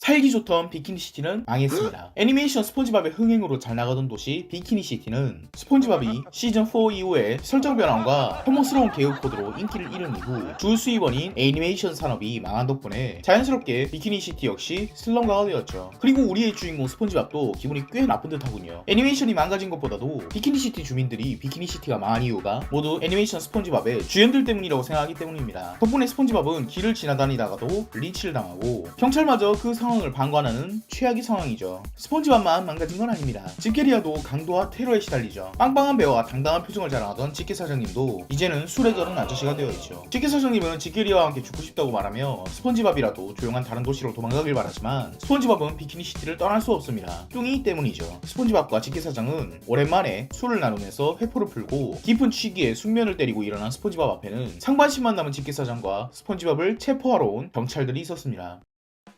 살기 좋던 비키니시티는 망했습니다. 애니메이션 스폰지밥의 흥행으로 잘 나가던 도시 비키니시티는 스폰지밥이 시즌4 이후에 설정 변환과 혐오스러운 개그 코드로 인기를 잃은 이후 주 수입원인 애니메이션 산업이 망한 덕분에 자연스럽게 비키니시티 역시 슬럼가가 되었죠. 그리고 우리의 주인공 스폰지밥도 기분이 꽤 나쁜 듯 하군요. 애니메이션이 망가진 것보다도 비키니시티 주민들이 비키니시티가 망한 이유가 모두 애니메이션 스폰지밥의 주연들 때문이라고 생각하기 때문입니다. 덕분에 스폰지밥은 길을 지나다니다가도 린치를 당하고 경찰마저 그 상황을 방관하는 최악의 상황이죠. 스폰지밥만 망가진 건 아닙니다. 집게리아도 강도와 테러에 시달리죠. 빵빵한 배와 당당한 표정을 자랑하던 집게 사장님도 이제는 술에 겨른 아저씨가 되어있죠. 집게 사장님은 집게리아와 함께 죽고 싶다고 말하며 스폰지밥이라도 조용한 다른 도시로 도망가길 바라지만 스폰지밥은 비키니시티를 떠날 수 없습니다. 뚱이 때문이죠. 스폰지밥과 집게 사장은 오랜만에 술을 나누면서 회포를 풀고 깊은 취기에 숙면을 때리고 일어난 스폰지밥 앞에는 상반신만 남은 집게 사장과 스폰지밥을 체포하러 온 경찰들이 있었습니다.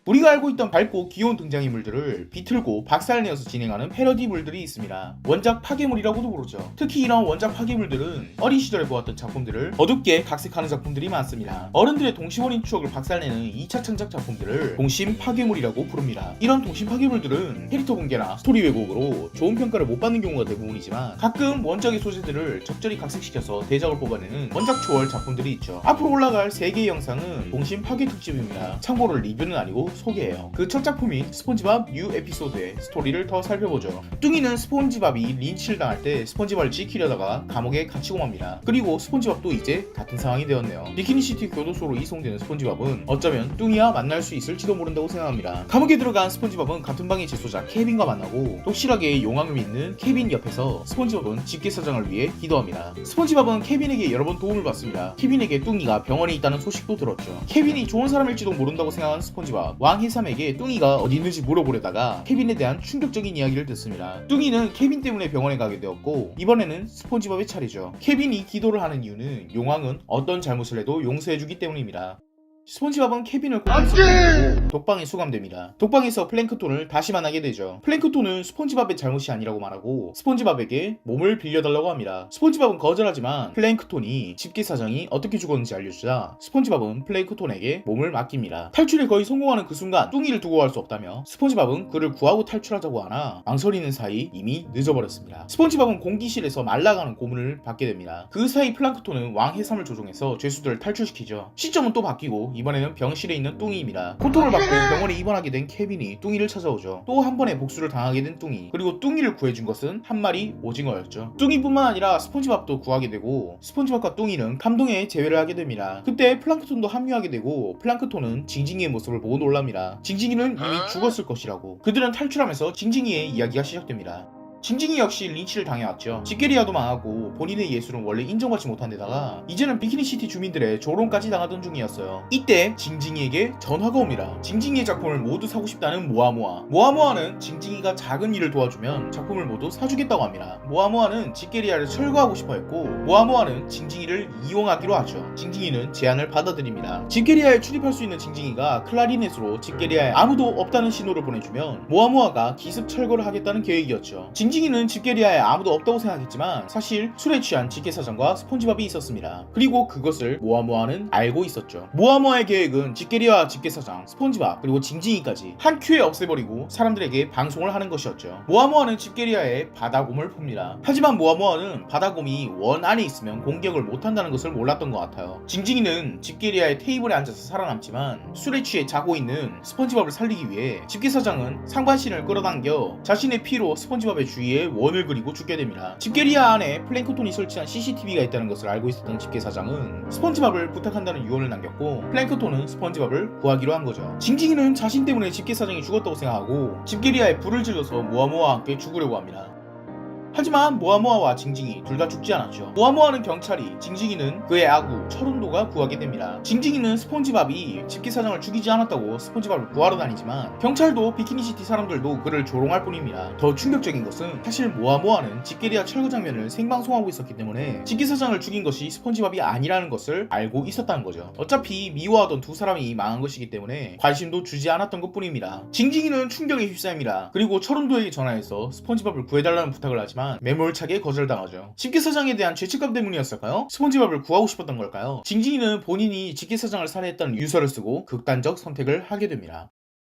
우리가 알고 있던 밝고 귀여운 등장인물들을 비틀고 박살내어서 진행하는 패러디물들이 있습니다. 원작 파괴물이라고도 부르죠. 특히 이런 원작 파괴물들은 어린 시절에 보았던 작품들을 어둡게 각색하는 작품들이 많습니다. 어른들의 동심어린 추억을 박살내는 2차 창작 작품들을 동심 파괴물이라고 부릅니다. 이런 동심 파괴물들은 캐릭터 붕괴나 스토리 왜곡으로 좋은 평가를 못 받는 경우가 대부분이지만 가끔 원작의 소재들을 적절히 각색시켜서 대작을 뽑아내는 원작 초월 작품들이 있죠. 앞으로 올라갈 3개의 영상은 동심 파괴 특집입니다. 참고로 리뷰는 아니고 소개해요. 그 첫 작품인 스폰지밥 U 에피소드의 스토리를 더 살펴보죠. 뚱이는 스폰지밥이 린치를 당할 때 스폰지밥을 지키려다가 감옥에 갇히고 맙니다. 그리고 스폰지밥도 이제 같은 상황이 되었네요. 비키니시티 교도소로 이송되는 스폰지밥은 어쩌면 뚱이와 만날 수 있을지도 모른다고 생각합니다. 감옥에 들어간 스폰지밥은 같은 방의 재소자 케빈과 만나고 독실하게 용왕을 믿는 케빈 옆에서 스폰지밥은 집게사장을 위해 기도합니다. 스폰지밥은 케빈에게 여러 번 도움을 받습니다. 케빈에게 뚱이가 병원에 있다는 소식도 들었죠. 케빈이 좋은 사람일지도 모른다고 생각한 스폰지밥 왕해삼에게 뚱이가 어디 있는지 물어보려다가 케빈에 대한 충격적인 이야기를 듣습니다. 뚱이는 케빈 때문에 병원에 가게 되었고 이번에는 스폰지밥의 차례죠. 케빈이 기도를 하는 이유는 용왕은 어떤 잘못을 해도 용서해주기 때문입니다. 스폰지밥은 케빈을 꼭 해서고 독방에 수감됩니다. 독방에서 플랭크톤을 다시 만나게 되죠. 플랭크톤은 스폰지밥의 잘못이 아니라고 말하고 스폰지밥에게 몸을 빌려달라고 합니다. 스폰지밥은 거절하지만 플랭크톤이 집게사장이 어떻게 죽었는지 알려주자 스폰지밥은 플랭크톤에게 몸을 맡깁니다. 탈출에 거의 성공하는 그 순간 뚱이를 두고 갈 수 없다며 스폰지밥은 그를 구하고 탈출하자고 하나 망설이는 사이 이미 늦어버렸습니다. 스폰지밥은 공기실에서 말라가는 고문을 받게 됩니다. 그 사이 플랑크톤은 왕해삼을 조종해서 죄수들을 탈출시키죠. 시점은 또 바뀌고 이번에는 병실에 있는 뚱이입니다. 고통을 받고 병원에 입원하게 된 케빈이 뚱이를 찾아오죠. 또 한 번의 복수를 당하게 된 뚱이, 그리고 뚱이를 구해준 것은 한 마리 오징어였죠. 뚱이뿐만 아니라 스폰지밥도 구하게 되고 스폰지밥과 뚱이는 감동의 재회를 하게 됩니다. 그때 플랑크톤도 합류하게 되고 플랑크톤은 징징이의 모습을 보고 놀랍니다. 징징이는 이미 죽었을 것이라고. 그들은 탈출하면서 징징이의 이야기가 시작됩니다. 징징이 역시 린치를 당해왔죠. 집게리아도 망하고 본인의 예술은 원래 인정받지 못한 데다가 이제는 비키니시티 주민들의 조롱까지 당하던 중이었어요. 이때 징징이에게 전화가 옵니다. 징징이의 작품을 모두 사고 싶다는 모아모아. 모아모아는 징징이가 작은 일을 도와주면 작품을 모두 사주겠다고 합니다. 모아모아는 집게리아를 철거하고 싶어 했고 모아모아는 징징이를 이용하기로 하죠. 징징이는 제안을 받아들입니다. 집게리아에 출입할 수 있는 징징이가 클라리넷으로 집게리아에 아무도 없다는 신호를 보내주면 모아모아가 기습 철거를 하겠다는 계획이었죠. 징징이는 집게리아에 아무도 없다고 생각했지만 사실 술에 취한 집게사장과 스폰지밥이 있었습니다. 그리고 그것을 모아모아는 알고 있었죠. 모아모아의 계획은 집게리아와 집게사장, 스폰지밥, 그리고 징징이까지 한 큐에 없애버리고 사람들에게 방송을 하는 것이었죠. 모아모아는 집게리아에 바다곰을 풉니다. 하지만 모아모아는 바다곰이 원 안에 있으면 공격을 못한다는 것을 몰랐던 것 같아요. 징징이는 집게리아의 테이블에 앉아서 살아남지만 술에 취해 자고 있는 스폰지밥을 살리기 위해 집게사장은 상반신을 끌어당겨 자신의 피로 스폰지밥의 주위에 원을 그리고 죽게 됩니다. 집게리아 안에 플랭크톤이 설치한 CCTV가 있다는 것을 알고 있었던 집게사장은 스폰지밥을 부탁한다는 유언을 남겼고 플랭크톤은 스폰지밥을 구하기로 한 거죠. 징징이는 자신 때문에 집게사장이 죽었다고 생각하고 집게리아에 불을 질러서 모아모아와 함께 죽으려고 합니다. 하지만 모아모아와 징징이 둘 다 죽지 않았죠. 모아모아는 경찰이, 징징이는 그의 아구 철운도가 구하게 됩니다. 징징이는 스폰지밥이 집게사장을 죽이지 않았다고 스폰지밥을 구하러 다니지만 경찰도 비키니시티 사람들도 그를 조롱할 뿐입니다. 더 충격적인 것은 사실 모아모아는 집게리아 철거 장면을 생방송하고 있었기 때문에 집게사장을 죽인 것이 스폰지밥이 아니라는 것을 알고 있었다는 거죠. 어차피 미워하던 두 사람이 망한 것이기 때문에 관심도 주지 않았던 것 뿐입니다. 징징이는 충격에 휩싸입니다. 그리고 철운도에게 전화해서 스폰지밥을 구해달라는 부탁을 하지만 매몰차게 거절당하죠. 집게사장에 대한 죄책감 때문이었을까요? 스폰지밥을 구하고 싶었던 걸까요? 징징이는 본인이 집게사장을 살해했다는 유서를 쓰고 극단적 선택을 하게 됩니다.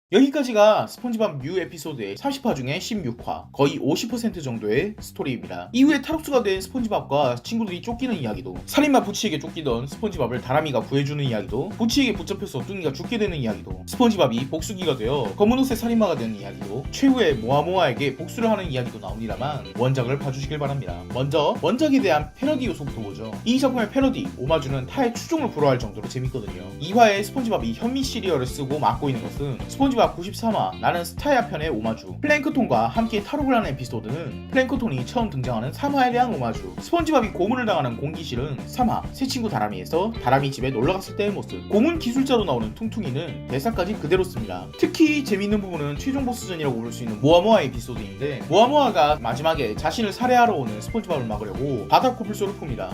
여기까지가 스폰지밥 뉴 에피소드의 30화 중에 16화, 거의 50% 정도의 스토리입니다. 이후에 탈옥수가 된 스폰지밥과 친구들이 쫓기는 이야기도, 살인마 부치에게 쫓기던 스폰지밥을 다람이가 구해주는 이야기도, 부치에게 붙잡혀서 뚱이가 죽게 되는 이야기도, 스폰지밥이 복수기가 되어 검은 옷의 살인마가 되는 이야기도, 최후의 모아모아에게 복수를 하는 이야기도 나옵니다만 원작을 봐주시길 바랍니다. 먼저 원작에 대한 패러디 요소부터 보죠. 이 작품의 패러디, 오마주는 타의 추종을 불허할 정도로 재밌거든요. 2화에 스폰지밥이 현미 시리얼을 쓰고 맡고 있는 것은 스폰지밥 93화 나는 스타야 편의 오마주, 플랭크톤과 함께 탈옥을 하는 에피소드는 플랭크톤이 처음 등장하는 3화에 대한 오마주, 스폰지밥이 고문을 당하는 공기실은 3화 새 친구 다람이에서 다람이 집에 놀러갔을 때의 모습, 고문 기술자로 나오는 퉁퉁이는 대사까지 그대로 씁니다. 특히 재미있는 부분은 최종 보스전이라고 볼 수 있는 모아모아 에피소드인데, 모아모아가 마지막에 자신을 살해하러 오는 스폰지밥을 막으려고 바다 코뿔소를 풉니다.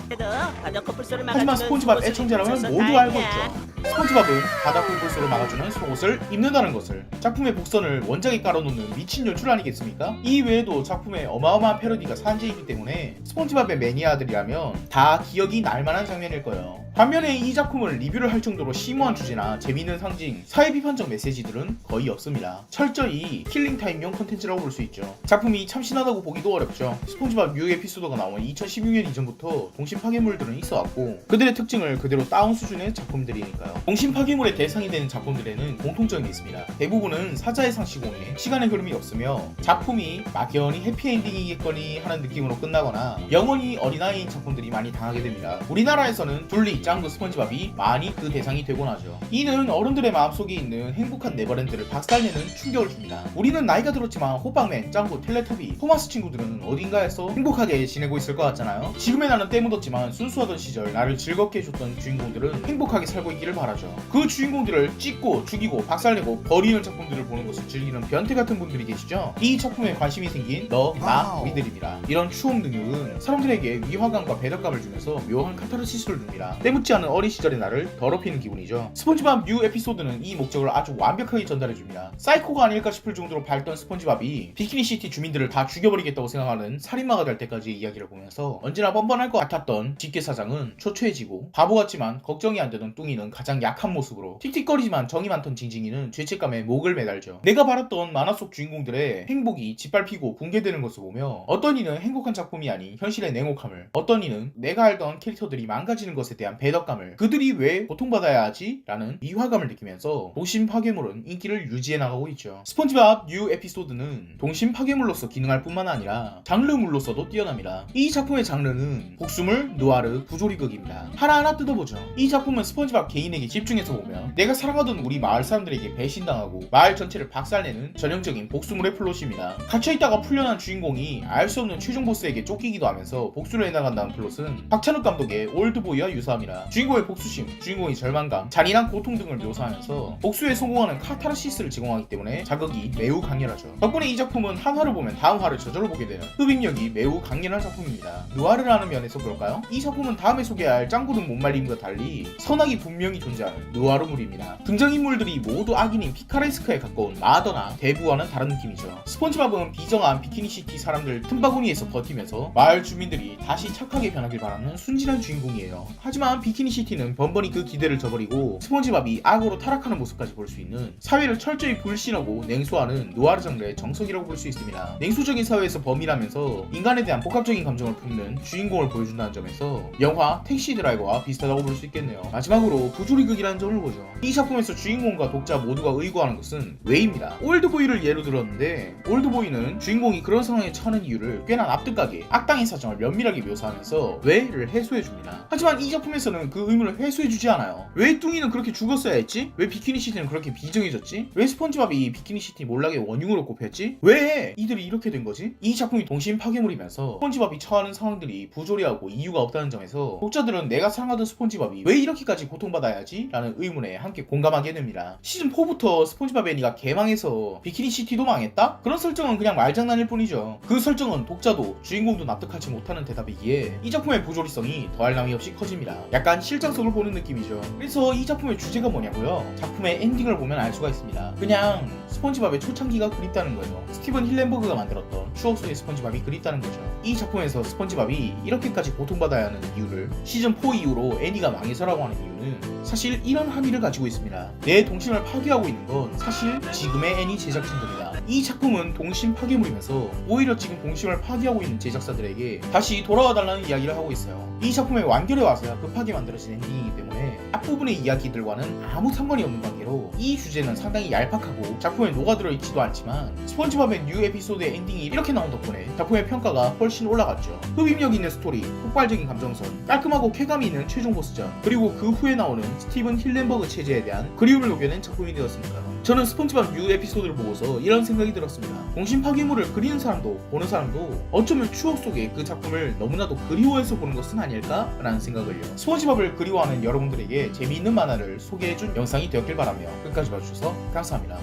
하지만 스폰지밥 애청자라면 모두 알고 있죠. 스폰지밥은 바다 코뿔소를 막아주는 속옷을 입는다는 것을. 작품의 복선을 원작에 깔아놓는 미친 연출 아니겠습니까? 이 외에도 작품에 어마어마한 패러디가 산재이기 때문에 스폰지밥의 매니아들이라면 다 기억이 날만한 장면일 거예요. 반면에 이 작품을 리뷰를 할 정도로 심오한 주제나 재미있는 상징, 사회비판적 메시지들은 거의 없습니다. 철저히 킬링타임용 컨텐츠라고 볼 수 있죠. 작품이 참신하다고 보기도 어렵죠. 스폰지밥 뉴 에피소드가 나온 2016년 이전부터 동심 파괴물들은 있어왔고 그들의 특징을 그대로 따온 수준의 작품들이니까요. 동심 파괴물의 대상이 되는 작품들에는 공통점이 있습니다. 대부분은 사자의 상시공에 시간의 흐름이 없으며 작품이 막연히 해피엔딩이겠거니 하는 느낌으로 끝나거나 영원히 어린아이인 작품들이 많이 당하게 됩니다. 우리나라에서는 둘리, 짱구, 스폰지밥이 많이 그 대상이 되곤 하죠. 이는 어른들의 마음속에 있는 행복한 네버랜드를 박살내는 충격을 줍니다. 우리는 나이가 들었지만 호빵맨, 짱구, 텔레토비, 토마스 친구들은 어딘가에서 행복하게 지내고 있을 것 같잖아요. 지금의 나는 때묻었지만 순수하던 시절 나를 즐겁게 해줬던 주인공들은 행복하게 살고 있기를 바라죠. 그 주인공들을 찢고 죽이고 박살내고 버리는 작품들을 보는 것을 즐기는 변태 같은 분들이 계시죠. 이 작품에 관심이 생긴 너, 나, 우리들입니다. 이런 추억 능력은 사람들에게 위화감과 배덕감을 주면서 묘한 카타르시스를 줍니다. 때묻지 않은 어린 시절의 나를 더럽히는 기분이죠. 스폰지밥 뉴 에피소드는 이 목적을 아주 완벽하게 전달해줍니다. 사이코가 아닐까 싶을 정도로 밝던 스폰지밥이 비키니시티 주민들을 다 죽여버리겠다고 생각하는 살인마가 될 때까지의 이야기를 보면서 언제나 뻔뻔할 것 같았던 직계사장은 초췌해지고 바보 같지만 걱정이 안 되던 뚱이는 가장 약한 모습으로 틱틱거리지만 정이 많던 징징이는 죄책감에 목을 매달죠. 내가 바랐던 만화 속 주인공들의 행복이 짓밟히고 붕괴되는 것을 보며 어떤 이는 행복한 작품이 아닌 현실의 냉혹함을, 어떤 이는 내가 알던 캐릭터들이 망가지는 것에 대한 배덕감을, 그들이 왜 고통받아야 하지? 라는 미화감을 느끼면서 동심 파괴물은 인기를 유지해 나가고 있죠. 스폰지밥 뉴 에피소드는 동심 파괴물로서 기능할 뿐만 아니라 장르물로서도 뛰어납니다. 이 작품의 장르는 복수물, 누아르, 부조리극입니다. 하나하나 뜯어보죠. 이 작품은 스폰지밥 개인에게 집중해서 보면 내가 살아가던 우리 마을 사람들에게 배신당하고 마을 전체를 박살내는 전형적인 복수물의 플롯입니다. 갇혀있다가 풀려난 주인공이 알 수 없는 최종 보스에게 쫓기기도 하면서 복수를 해나간다는 플롯은 박찬욱 감독의 올드보이와 유사합니다. 주인공의 복수심, 주인공의 절망감, 잔인한 고통 등을 묘사하면서 복수에 성공하는 카타르시스를 제공하기 때문에 자극이 매우 강렬하죠. 덕분에 이 작품은 한 화를 보면 다음 화를 저절로 보게 되는 흡입력이 매우 강렬한 작품입니다. 누아르라는 면에서 그럴까요? 이 작품은 다음에 소개할 짱구 등 못말림과 달리 선악이 분명히 존재하는 누아르물입니다. 등장인물들이 모두 악인인 피카레스크에 가까운 마더나 대부와는 다른 느낌이죠. 스폰지밥은 비정한 비키니시티 사람들 틈바구니에서 버티면서 마을 주민들이 다시 착하게 변하길 바라는 순진한 주인공이에요. 하지만 비키니시티는 번번이 그 기대를 저버리고 스폰지밥이 악으로 타락하는 모습까지 볼 수 있는 사회를 철저히 불신하고 냉소하는 누아르 장르의 정석이라고 볼 수 있습니다. 냉소적인 사회에서 범인하면서 인간에 대한 복합적인 감정을 품는 주인공을 보여준다는 점에서 영화 택시 드라이버와 비슷하다고 볼 수 있겠네요. 마지막으로 부조리극이라는 점을 보죠. 이 작품에서 주인공과 독자 모두가 의거하는 것은 왜입니다. 올드보이를 예로 들었는데 올드보이는 주인공이 그런 상황에 처하는 이유를 꽤나 납득가게 악당의 사정을 면밀하게 묘사하면서 왜를 해소해줍니다. 하지만 이 작품에서는 그 의문을 해소해주지 않아요. 왜 뚱이는 그렇게 죽었어야 했지? 왜 비키니시티는 그렇게 비정해졌지? 왜 스폰지밥이 비키니시티 몰락의 원흉으로 꼽혔지? 왜 이들이 이렇게 된 거지? 이 작품이 동심 파괴물이면서 스폰지밥이 처하는 상황들이 부조리하고 이유가 없다는 점에서 독자들은 내가 사랑하던 스폰지밥이 왜 이렇게까지 고통받아야 하지? 라는 의문에 함께 공감하게 됩니다. 시즌4부터 스폰지밥 애니가 개망해서 비키니시티도 망했다? 그런 설정은 그냥 말장난일 뿐이죠. 그 설정은 독자도 주인공도 납득하지 못하는 대답이기에 이 작품의 부조리성이 더할 나위 없이 커집니다. 약간 실장석을 보는 느낌이죠. 그래서 이 작품의 주제가 뭐냐고요? 작품의 엔딩을 보면 알 수가 있습니다. 그냥 스폰지밥의 초창기가 그립다는 거예요. 스티븐 힐렌버그가 만들었던 추억 속의 스폰지밥이 그립다는 거죠. 이 작품에서 스폰지밥이 이렇게까지 고통받아야 하는 이유를 시즌4 이후로 애니가 망해서라고 하는 이유는 사실 이런 함의를 가지고 있습니다. 내 동심을 파괴하고 있는 건 사실 지금의 애니 제작진들이다. 이 작품은 동심 파괴물이면서 오히려 지금 동심을 파괴하고 있는 제작사들에게 다시 돌아와달라는 이야기를 하고 있어요. 이 작품의 완결에 와서야 급하게 만들어진 엔딩이기 때문에 앞부분의 이야기들과는 아무 상관이 없는 관계로 이 주제는 상당히 얄팍하고 작품에 녹아들어 있지도 않지만 스폰지밥의 뉴 에피소드의 엔딩이 이렇게 나온 덕분에 작품의 평가가 훨씬 올라갔죠. 흡입력 있는 스토리, 폭발적인 감정선, 깔끔하고 쾌감이 있는 최종 보스전, 그리고 그 후에 나오는 스티븐 힐렌버그 체제에 대한 그리움을 녹여낸 작품이 되었습니다. 저는 스폰지밥 뉴 에피소드를 보고서 이런 생각이 들었습니다. 동심 파괴물을 그리는 사람도 보는 사람도 어쩌면 추억 속에 그 작품을 너무나도 그리워해서 보는 것은 아닐까라는 생각을요. 스폰지밥을 그리워하는 여러분들에게 재미있는 만화를 소개해준 영상이 되었길 바라며 끝까지 봐주셔서 감사합니다.